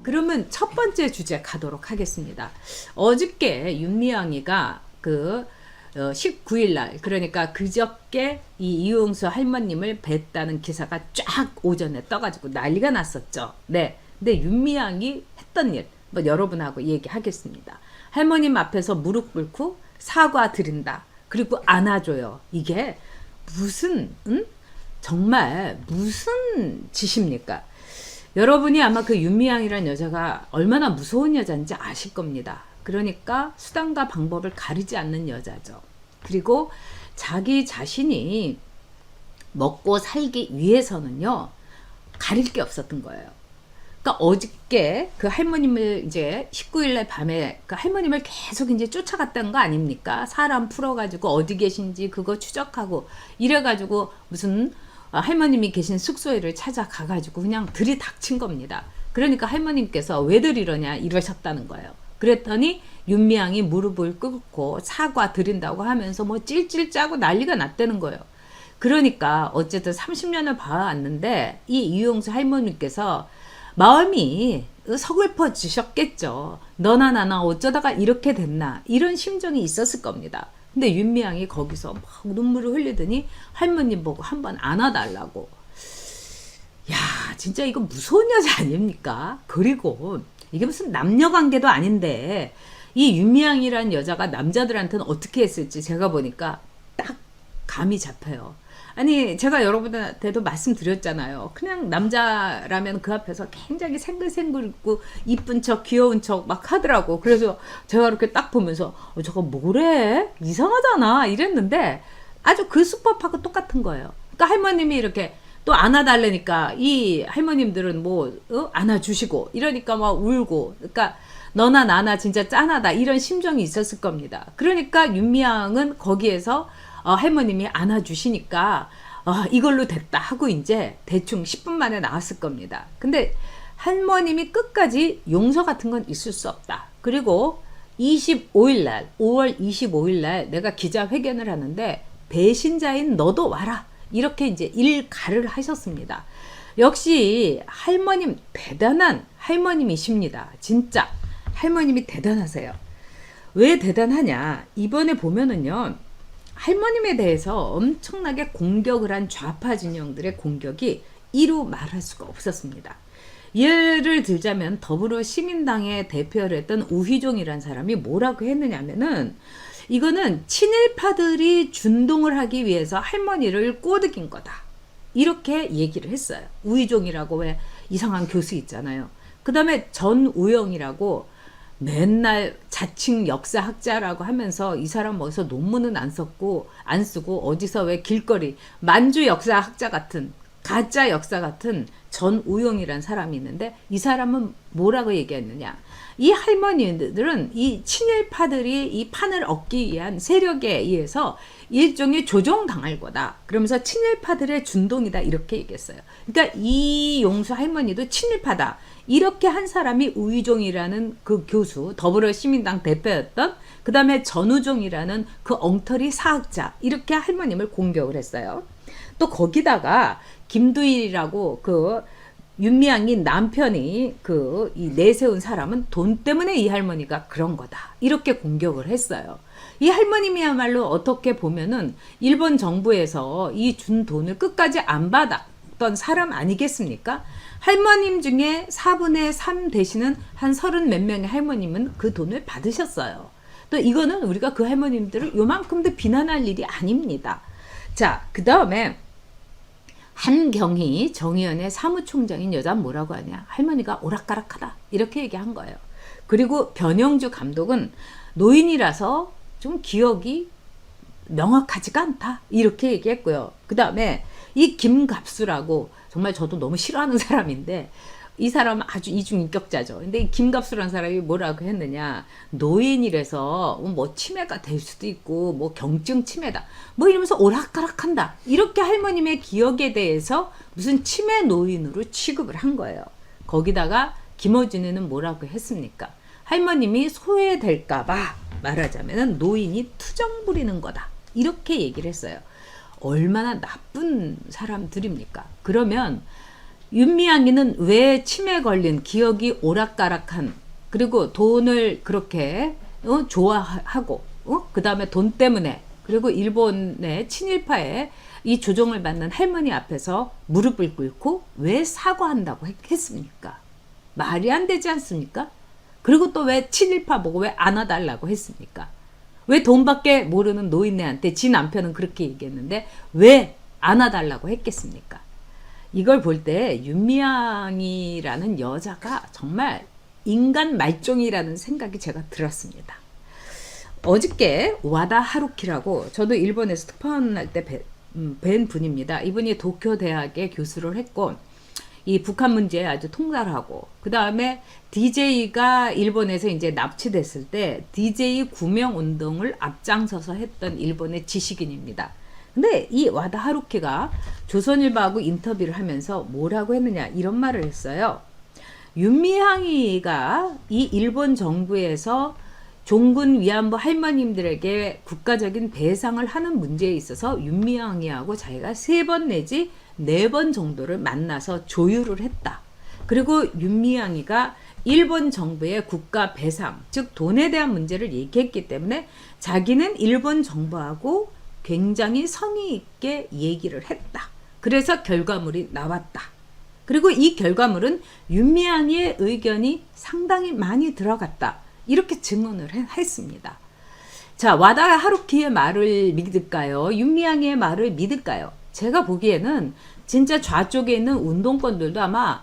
그러면 첫 번째 주제 가도록 하겠습니다. 어저께 윤미향이가 19일 날, 그러니까 그저께 이 이용수 할머님을 뵀다는 기사가 쫙 오전에 떠가지고 난리가 났었죠. 네. 근데 윤미향이 했던 일, 여러분하고 얘기하겠습니다. 할머님 앞에서 무릎 꿇고 사과 드린다. 그리고 안아줘요. 이게 무슨, 정말 무슨 짓입니까? 여러분이 아마 그 윤미향이라는 여자가 얼마나 무서운 여자인지 아실 겁니다. 그러니까 수단과 방법을 가리지 않는 여자죠. 그리고 자기 자신이 먹고 살기 위해서는요, 가릴 게 없었던 거예요. 그러니까 어저께 그 할머님을 이제 19일날 밤에 그 할머님을 계속 이제 쫓아갔다는 거 아닙니까? 사람 풀어가지고 어디 계신지 그거 추적하고 이래가지고 무슨 할머님이 계신 숙소에를 찾아가가지고 그냥 들이닥친 겁니다. 그러니까 할머님께서 왜들 이러냐 이러셨다는 거예요. 그랬더니 윤미향이 무릎을 꿇고 사과 드린다고 하면서 뭐 찔찔 짜고 난리가 났다는 거예요. 그러니까 어쨌든 30년을 봐왔는데 이 이용수 할머니께서 마음이 서글퍼지셨겠죠. 너나 나나 어쩌다가 이렇게 됐나 이런 심정이 있었을 겁니다. 근데 윤미향이 거기서 막 눈물을 흘리더니 할머님 보고 한번 안아달라고. 야, 진짜 이거 무서운 여자 아닙니까? 그리고 이게 무슨 남녀관계도 아닌데 이 윤미향이라는 여자가 남자들한테는 어떻게 했을지 제가 보니까 딱 감이 잡혀요. 아니, 제가 여러분한테도 말씀드렸잖아요. 그냥 남자라면 그 앞에서 굉장히 생글생글있고 이쁜 척 귀여운 척 막 하더라고. 그래서 제가 이렇게 딱 보면서 저거 뭐래? 이상하잖아 이랬는데 아주 그 수법하고 똑같은 거예요. 그러니까 할머님이 이렇게 또 안아달라니까 이 할머님들은 안아주시고 이러니까 막 울고, 그러니까 너나 나나 진짜 짠하다 이런 심정이 있었을 겁니다. 그러니까 윤미향은 거기에서 할머님이 안아주시니까 이걸로 됐다 하고 이제 대충 10분 만에 나왔을 겁니다. 근데 할머님이 끝까지 용서 같은 건 있을 수 없다. 그리고 25일 날, 5월 25일 날 내가 기자회견을 하는데 배신자인 너도 와라. 이렇게 이제 일가를 하셨습니다. 역시 할머님 대단한 할머님이십니다. 진짜 할머님이 대단하세요. 왜 대단하냐? 이번에 보면은요. 할머님에 대해서 엄청나게 공격을 한 좌파 진영들의 공격이 이루 말할 수가 없었습니다. 예를 들자면 더불어시민당의 대표를 했던 우희종이라는 사람이 뭐라고 했느냐면은 이거는 친일파들이 준동을 하기 위해서 할머니를 꼬드긴 거다. 이렇게 얘기를 했어요. 우희종이라고 왜 이상한 교수 있잖아요. 그 다음에 전우영이라고 맨날 자칭 역사학자라고 하면서 이 사람 어디서 논문은 안 쓰고 어디서 왜 길거리 만주 역사학자 같은 가짜 역사 같은 전우용이라는 사람이 있는데 이 사람은 뭐라고 얘기했느냐. 이 할머니들은 이 친일파들이 이 판을 얻기 위한 세력에 의해서 일종의 조종당할 거다. 그러면서 친일파들의 준동이다. 이렇게 얘기했어요. 그러니까 이용수 할머니도 친일파다. 이렇게 한 사람이 우희종이라는 그 교수, 더불어시민당 대표였던, 그 다음에 전우종이라는 그 엉터리 사학자, 이렇게 할머님을 공격을 했어요. 또 거기다가 김두일이라고 그 윤미향이 남편이 이 내세운 사람은 돈 때문에 이 할머니가 그런 거다. 이렇게 공격을 했어요. 이 할머님이야말로 어떻게 보면은 일본 정부에서 이 준 돈을 끝까지 안 받았던 사람 아니겠습니까? 할머님 중에 4분의 3 되시는 한 30 몇 명의 할머님은 그 돈을 받으셨어요. 또 이거는 우리가 그 할머님들을 요만큼도 비난할 일이 아닙니다. 자, 그 다음에 한경희 정의연의 사무총장인 여자는 뭐라고 하냐. 할머니가 오락가락하다. 이렇게 얘기한 거예요. 그리고 변영주 감독은 노인이라서 좀 기억이 명확하지가 않다. 이렇게 얘기했고요. 그 다음에 이 김갑수라고 정말 저도 너무 싫어하는 사람인데 이 사람은 아주 이중인격자죠. 근데 이 김갑수라는 사람이 뭐라고 했느냐. 노인이라서 뭐 치매가 될 수도 있고 뭐 경증 치매다. 뭐 이러면서 오락가락한다. 이렇게 할머님의 기억에 대해서 무슨 치매 노인으로 취급을 한 거예요. 거기다가 김어준이는 뭐라고 했습니까? 할머님이 소외될까봐 말하자면 노인이 투정 부리는 거다. 이렇게 얘기를 했어요. 얼마나 나쁜 사람들입니까? 그러면 윤미향이는 왜 치매 걸린 기억이 오락가락한 그리고 돈을 그렇게 좋아하고 그 다음에 돈 때문에 그리고 일본의 친일파에 이 조종을 받는 할머니 앞에서 무릎을 꿇고 왜 사과한다고 했습니까? 말이 안 되지 않습니까? 그리고 또 왜 친일파 보고 왜 안아달라고 했습니까? 왜 돈밖에 모르는 노인네한테 지 남편은 그렇게 얘기했는데 왜 안아달라고 했겠습니까? 이걸 볼 때 윤미향이라는 여자가 정말 인간 말종이라는 생각이 제가 들었습니다. 어저께 와다 하루키라고 저도 일본에서 특파원할 때 뵌 분입니다. 이분이 도쿄 대학의 교수를 했고 이 북한 문제에 아주 통달하고 그 다음에 DJ가 일본에서 이제 납치됐을 때 DJ 구명 운동을 앞장서서 했던 일본의 지식인입니다. 근데 이 와다 하루키가 조선일보하고 인터뷰를 하면서 뭐라고 했느냐 이런 말을 했어요. 윤미향이가 이 일본 정부에서 종군 위안부 할머님들에게 국가적인 배상을 하는 문제에 있어서 윤미향이하고 자기가 3번 내지 4번 정도를 만나서 조율을 했다. 그리고 윤미향이가 일본 정부의 국가 배상, 즉 돈에 대한 문제를 얘기했기 때문에 자기는 일본 정부하고 굉장히 성의 있게 얘기를 했다. 그래서 결과물이 나왔다. 그리고 이 결과물은 윤미향이의 의견이 상당히 많이 들어갔다. 이렇게 증언을 했습니다. 자, 와다 하루키의 말을 믿을까요? 윤미향의 말을 믿을까요? 제가 보기에는 진짜 좌쪽에 있는 운동권들도 아마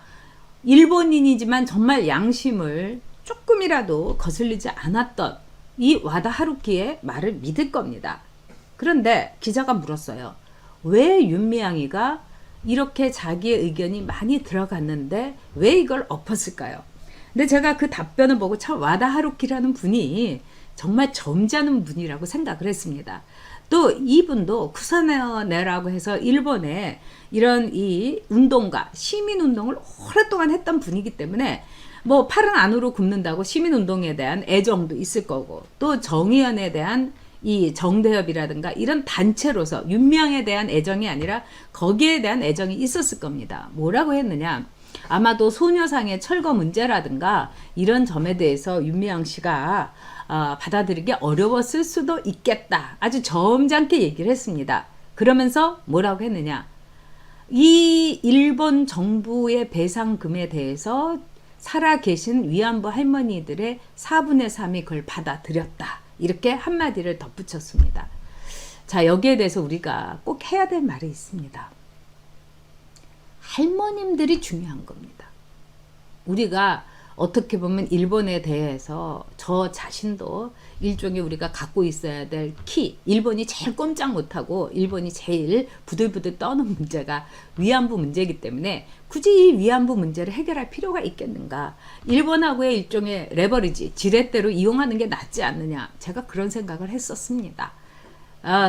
일본인이지만 정말 양심을 조금이라도 거슬리지 않았던 이 와다 하루키의 말을 믿을 겁니다. 그런데 기자가 물었어요. 왜 윤미향이가 이렇게 자기의 의견이 많이 들어갔는데 왜 이걸 엎었을까요? 근데 제가 그 답변을 보고 참 와다 하루키라는 분이 정말 점잖은 분이라고 생각을 했습니다. 또 이분도 쿠사네라고 해서 일본에 이런 이 운동가 시민운동을 오랫동안 했던 분이기 때문에 뭐 팔은 안으로 굽는다고 시민운동에 대한 애정도 있을 거고 또 정의연에 대한 이 정대협이라든가 이런 단체로서 윤미향에 대한 애정이 아니라 거기에 대한 애정이 있었을 겁니다. 뭐라고 했느냐? 아마도 소녀상의 철거 문제라든가 이런 점에 대해서 윤미향 씨가 받아들이기 어려웠을 수도 있겠다. 아주 점잖게 얘기를 했습니다. 그러면서 뭐라고 했느냐? 이 일본 정부의 배상금에 대해서 살아계신 위안부 할머니들의 4분의 3이 그걸 받아들였다. 이렇게 한마디를 덧붙였습니다. 자, 여기에 대해서 우리가 꼭 해야 될 말이 있습니다. 할머님들이 중요한 겁니다. 우리가 어떻게 보면 일본에 대해서 저 자신도 일종의 우리가 갖고 있어야 될 키, 일본이 제일 꼼짝 못하고 일본이 제일 부들부들 떠는 문제가 위안부 문제이기 때문에 굳이 이 위안부 문제를 해결할 필요가 있겠는가? 일본하고의 일종의 레버리지, 지렛대로 이용하는 게 낫지 않느냐? 제가 그런 생각을 했었습니다.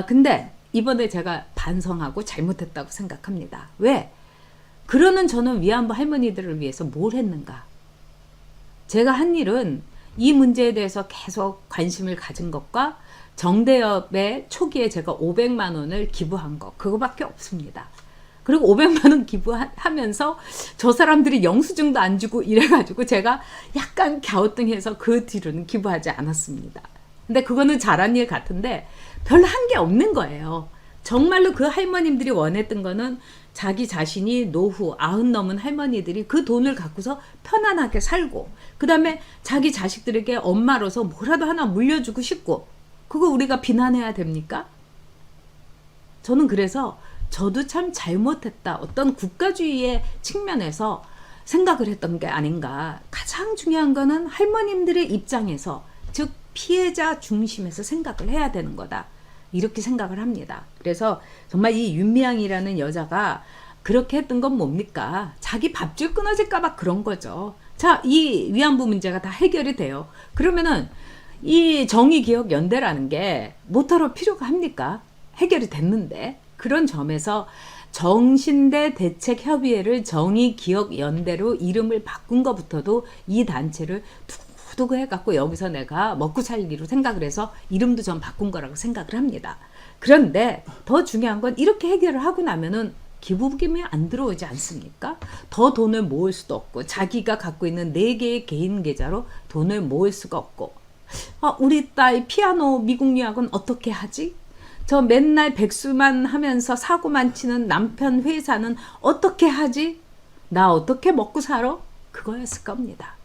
근데 이번에 제가 반성하고 잘못했다고 생각합니다. 왜? 그러는 저는 위안부 할머니들을 위해서 뭘 했는가? 제가 한 일은 이 문제에 대해서 계속 관심을 가진 것과 정대협의 초기에 제가 500만 원을 기부한 것 그거밖에 없습니다. 그리고 500만 원 기부하면서 저 사람들이 영수증도 안 주고 이래가지고 제가 약간 갸우뚱해서 그 뒤로는 기부하지 않았습니다. 근데 그거는 잘한 일 같은데 별로 한 게 없는 거예요. 정말로 그 할머님들이 원했던 거는 자기 자신이 노후 90 넘은 할머니들이 그 돈을 갖고서 편안하게 살고 그 다음에 자기 자식들에게 엄마로서 뭐라도 하나 물려주고 싶고 그거 우리가 비난해야 됩니까? 저는 그래서 저도 참 잘못했다. 어떤 국가주의의 측면에서 생각을 했던 게 아닌가. 가장 중요한 거는 할머님들의 입장에서 즉 피해자 중심에서 생각을 해야 되는 거다. 이렇게 생각을 합니다. 그래서 정말 이 윤미향이라는 여자가 그렇게 했던 건 뭡니까? 자기 밥줄 끊어질까봐 그런 거죠. 자, 이 위안부 문제가 다 해결이 돼요. 그러면은 이 정의기억연대라는 게 뭐더러 필요가 합니까? 해결이 됐는데. 그런 점에서 정신대 대책협의회를 정의기억연대로 이름을 바꾼 것부터도 이 단체를 두고두고 해갖고 여기서 내가 먹고 살기로 생각을 해서 이름도 전 바꾼 거라고 생각을 합니다. 그런데 더 중요한 건 이렇게 해결을 하고 나면은 기부금이 안 들어오지 않습니까? 더 돈을 모을 수도 없고 자기가 갖고 있는 4개의 개인 계좌로 돈을 모을 수가 없고 우리 딸 피아노 미국 유학은 어떻게 하지? 저 맨날 백수만 하면서 사고만 치는 남편 회사는 어떻게 하지? 나 어떻게 먹고 살아? 그거였을 겁니다.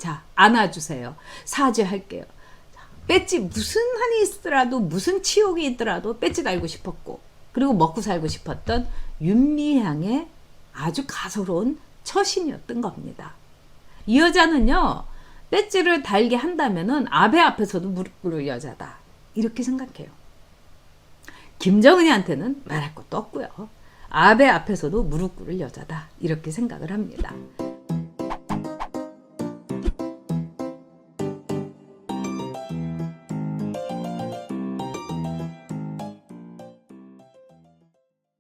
자, 안아주세요. 사죄할게요. 배지 무슨 한이 있더라도 무슨 치욕이 있더라도 배지 달고 싶었고 그리고 먹고 살고 싶었던 윤미향의 아주 가소로운 처신이었던 겁니다. 이 여자는요. 배지를 달게 한다면은 아베 앞에서도 무릎 꿇을 여자다. 이렇게 생각해요. 김정은이한테는 말할 것도 없고요. 아베 앞에서도 무릎 꿇을 여자다. 이렇게 생각을 합니다.